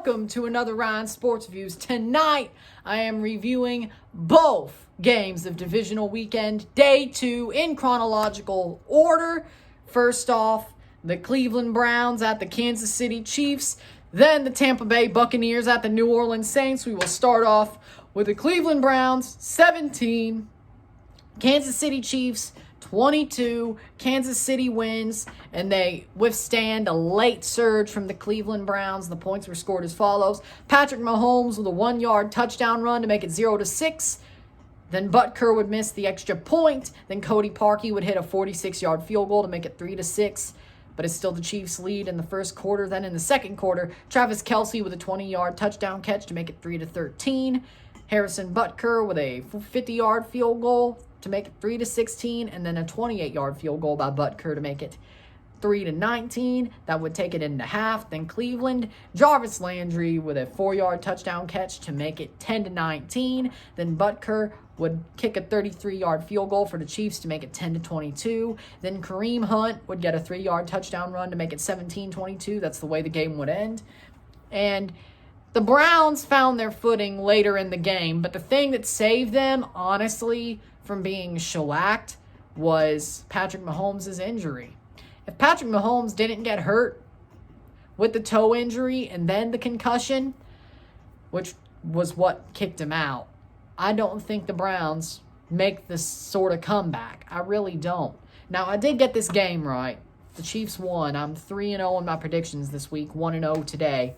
welcome to another Ryan Sports Reviews. Tonight, I am reviewing both games of Divisional Weekend, Day 2, in chronological order. First off, the Cleveland Browns at the Kansas City Chiefs, then the Tampa Bay Buccaneers at the New Orleans Saints. We will start off with the Cleveland Browns, 17, Kansas City Chiefs, 22. Kansas City wins, and they withstand a late surge from the Cleveland Browns. The points were scored as follows. Patrick Mahomes with a 1-yard touchdown run to make it 0-6. Then Butker would miss the extra point. Then Cody Parkey would hit a 46-yard field goal to make it 3-6. But it's still the Chiefs' lead in the first quarter. Then in the second quarter, Travis Kelce with a 20-yard touchdown catch to make it 3-13. Harrison Butker with a 50-yard field goal to make it 3-16, and then a 28-yard field goal by Butker to make it 3-19. That would take it into half. Then Cleveland, Jarvis Landry with a 4-yard touchdown catch to make it 10-19. Then Butker would kick a 33-yard field goal for the Chiefs to make it 10-22. Then Kareem Hunt would get a 3-yard touchdown run to make it 17-22. That's the way the game would end. And the Browns found their footing later in the game, but the thing that saved them, honestly, from being shellacked was Patrick Mahomes' injury. If Patrick Mahomes didn't get hurt with the toe injury and then the concussion, which was what kicked him out, I don't think the Browns make this sort of comeback. I really don't. Now, I did get this game right. The Chiefs won. I'm 3-0 in my predictions this week, 1-0 today.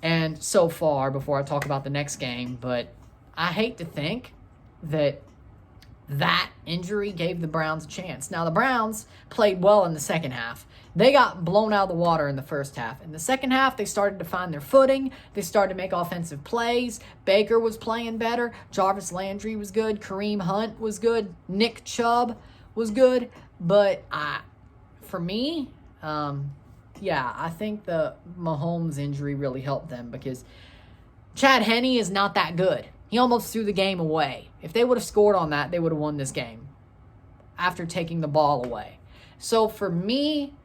And so far, before I talk about the next game, but I hate to think that injury gave the Browns a chance. Now, the Browns played well in the second half. They got blown out of the water in the first half. In the second half, they started to find their footing. They started to make offensive plays. Baker was playing better. Jarvis Landry was good. Kareem Hunt was good. Nick Chubb was good. But for me, I think the Mahomes injury really helped them because Chad Henne is not that good. He almost threw the game away. If they would have scored on that, they would have won this game after taking the ball away. So for me,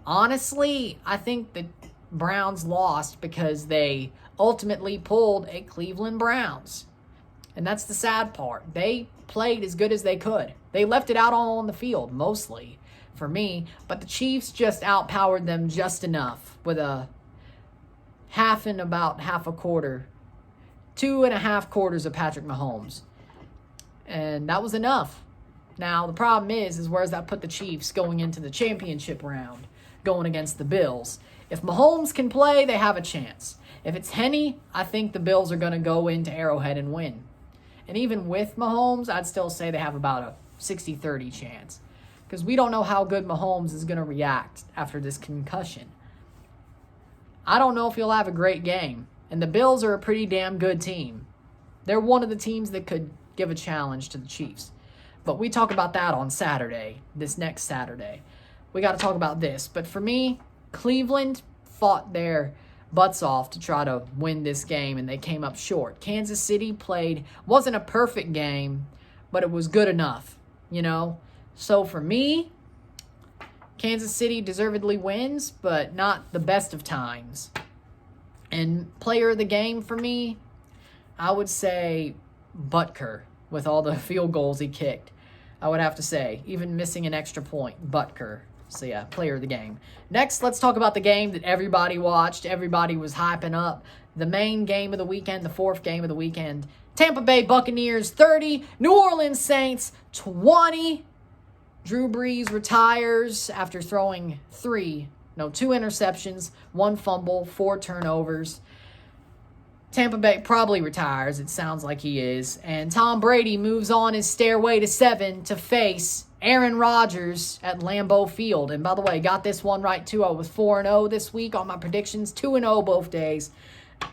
honestly, I think the Browns lost because they ultimately pulled a Cleveland Browns. And that's the sad part. They played as good as they could. They left it out all on the field, mostly, for me. But the Chiefs just outpowered them just enough with a half a quarter. 2.5 quarters of Patrick Mahomes. And that was enough. Now, the problem is where does that put the Chiefs going into the championship round, going against the Bills? If Mahomes can play, they have a chance. If it's Henne, I think the Bills are going to go into Arrowhead and win. And even with Mahomes, I'd still say they have about a 60-30 chance. Because we don't know how good Mahomes is going to react after this concussion. I don't know if he'll have a great game. And the Bills are a pretty damn good team. They're one of the teams that could give a challenge to the Chiefs. But we talk about that on Saturday, this next Saturday. We got to talk about this. But for me, Cleveland fought their butts off to try to win this game, and they came up short. Kansas City wasn't a perfect game, but it was good enough, So for me, Kansas City deservedly wins, but not the best of times. And player of the game for me, I would say Butker with all the field goals he kicked. I would have to say, even missing an extra point, Butker. So yeah, player of the game. Next, let's talk about the game that everybody watched. Everybody was hyping up. The main game of the weekend, the fourth game of the weekend. Tampa Bay Buccaneers 30, New Orleans Saints 20. Drew Brees retires after throwing 2 interceptions, 1 fumble, 4 turnovers. Tampa Bay probably retires. It sounds like he is. And Tom Brady moves on his stairway to 7 to face Aaron Rodgers at Lambeau Field. And by the way, got this one right too. I was 4-0 this week on my predictions, 2-0 both days.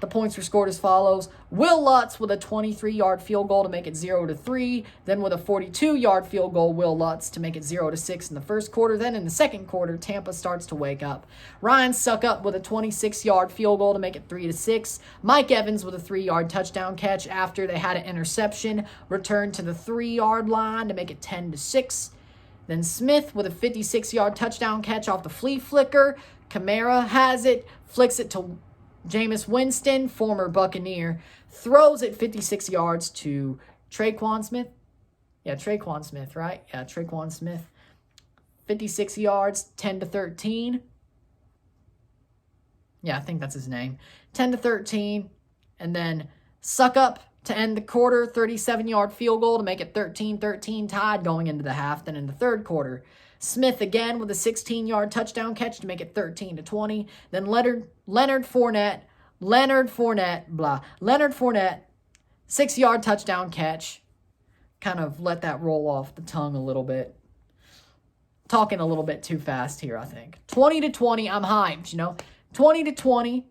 The points were scored as follows. Will Lutz with a 23-yard field goal to make it 0-3. Then with a 42-yard field goal, Will Lutz to make it 0-6 in the first quarter. Then in the second quarter, Tampa starts to wake up. Ryan Suckup with a 26-yard field goal to make it 3-6. Mike Evans with a 3-yard touchdown catch after they had an interception. Returned to the 3-yard line to make it 10-6. Then Smith with a 56-yard touchdown catch off the flea flicker. Kamara has it, flicks it to Jameis Winston, former Buccaneer, throws it 56 yards to Traquan Smith. Yeah, Traquan Smith, right? Yeah, Traquan Smith. 56 yards, 10-13. Yeah, I think that's his name. 10-13. And then Suckup to end the quarter, 37-yard field goal to make it 13-13, tied going into the half. Then in the third quarter, Smith again with a 16-yard touchdown catch to make it 13-20. Then Leonard Fournette, 6-yard touchdown catch. Kind of let that roll off the tongue a little bit. Talking a little bit too fast here, I think. 20-20, I'm hyped, 20-20.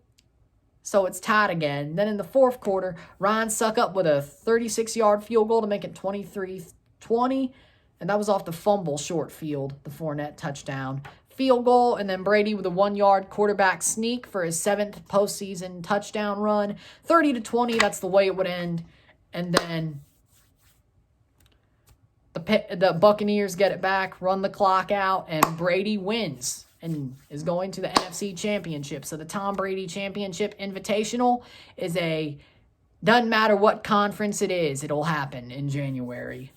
So it's tied again. Then in the fourth quarter, Ryan Suckup with a 36-yard field goal to make it 23-20. And that was off the fumble short field, the Fournette touchdown. Field goal, and then Brady with a 1-yard quarterback sneak for his 7th postseason touchdown run. 30-20, that's the way it would end. And then the Buccaneers get it back, run the clock out, and Brady wins and is going to the NFC Championship. So the Tom Brady Championship Invitational doesn't matter what conference it is, it'll happen in January.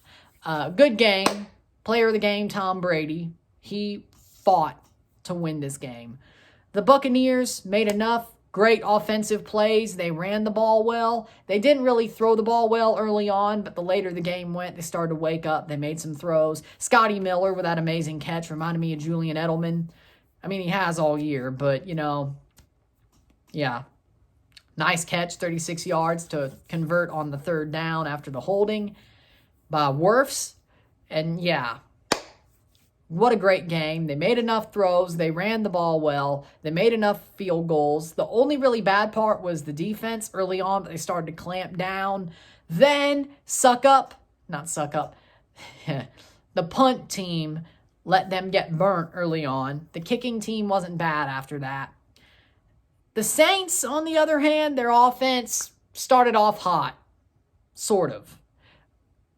Good game. Player of the game, Tom Brady. He fought to win this game. The Buccaneers made enough great offensive plays. They ran the ball well. They didn't really throw the ball well early on, but the later the game went, they started to wake up. They made some throws. Scotty Miller with that amazing catch reminded me of Julian Edelman. I mean, he has all year, but, yeah. Nice catch, 36 yards to convert on the third down after the holding by Wirfs. And, yeah, what a great game. They made enough throws. They ran the ball well. They made enough field goals. The only really bad part was the defense early on, but they started to clamp down. Then the punt team let them get burnt early on. The kicking team wasn't bad after that. The Saints, on the other hand, their offense started off hot, sort of,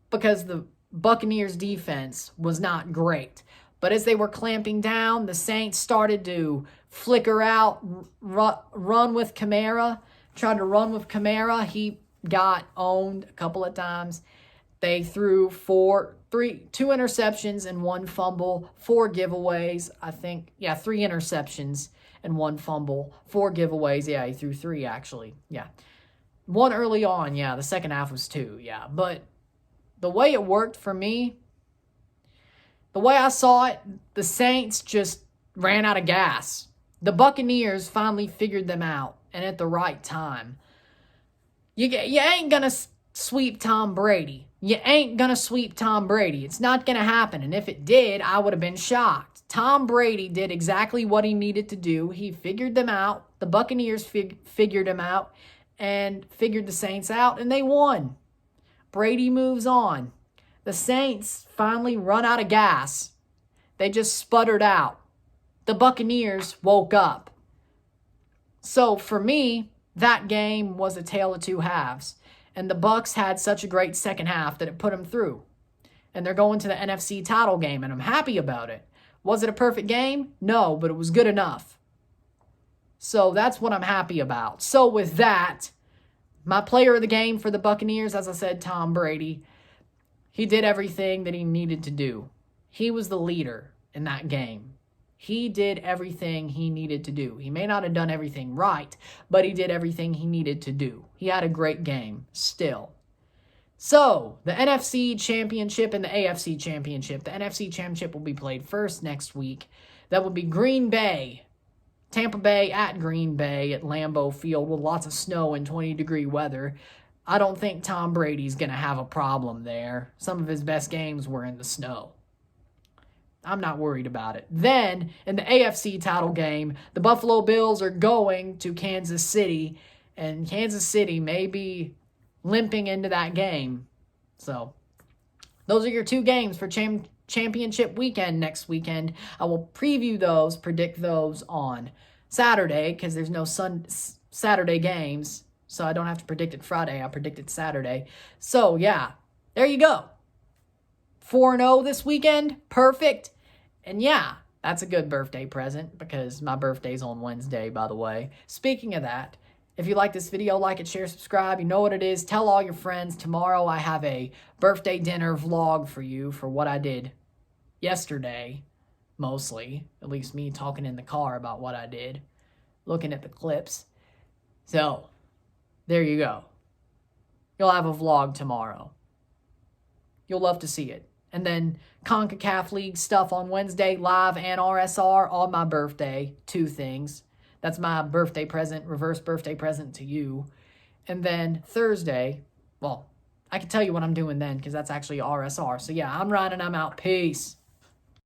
because the Buccaneers' defense was not great. But as they were clamping down, the Saints started to flicker out, run with Kamara, tried to run with Kamara. He got owned a couple of times. They threw two interceptions and 1 fumble, 4 giveaways, I think. Yeah, 3 interceptions and 1 fumble, 4 giveaways. Yeah, he threw 3, actually. Yeah. 1 early on, yeah. The second half was 2, yeah. But the way it worked for me, the way I saw it, the Saints just ran out of gas. The Buccaneers finally figured them out, and at the right time. You ain't going to sweep Tom Brady. You ain't going to sweep Tom Brady. It's not going to happen. And if it did, I would have been shocked. Tom Brady did exactly what he needed to do. He figured them out. The Buccaneers figured him out and figured the Saints out, and they won. Brady moves on. The Saints finally run out of gas. They just sputtered out. The Buccaneers woke up. So for me, that game was a tale of two halves. And the Bucs had such a great second half that it put them through. And they're going to the NFC title game, and I'm happy about it. Was it a perfect game? No, but it was good enough. So that's what I'm happy about. So with that, my player of the game for the Buccaneers, as I said, Tom Brady. He did everything that he needed to do. He was the leader in that game. He did everything he needed to do. He may not have done everything right, but he did everything he needed to do. He had a great game still. So, the NFC Championship and the AFC Championship. The NFC Championship will be played first next week. That will be Green Bay. Tampa Bay at Green Bay at Lambeau Field with lots of snow and 20-degree weather. I don't think Tom Brady's going to have a problem there. Some of his best games were in the snow. I'm not worried about it. Then, in the AFC title game, the Buffalo Bills are going to Kansas City, and Kansas City may be limping into that game. So, those are your 2 games for championship weekend next weekend. I will preview those, predict those on Saturday, because there's no Saturday games, so I don't have to predict it Friday. I predict it Saturday. So, yeah, there you go. 4-0 this weekend. Perfect. And yeah, that's a good birthday present because my birthday's on Wednesday, by the way. Speaking of that, If you like this video, like it, share, subscribe. You know what it is. Tell all your friends. Tomorrow I have a birthday dinner vlog for you for what I did yesterday, mostly. At least me talking in the car about what I did, looking at the clips. So, there you go. You'll have a vlog tomorrow. You'll love to see it. And then CONCACAF League stuff on Wednesday, live and RSR on my birthday. 2 things. That's my birthday present, reverse birthday present to you. And then Thursday, well, I can tell you what I'm doing then because that's actually RSR. So yeah, I'm riding, I'm out. Peace.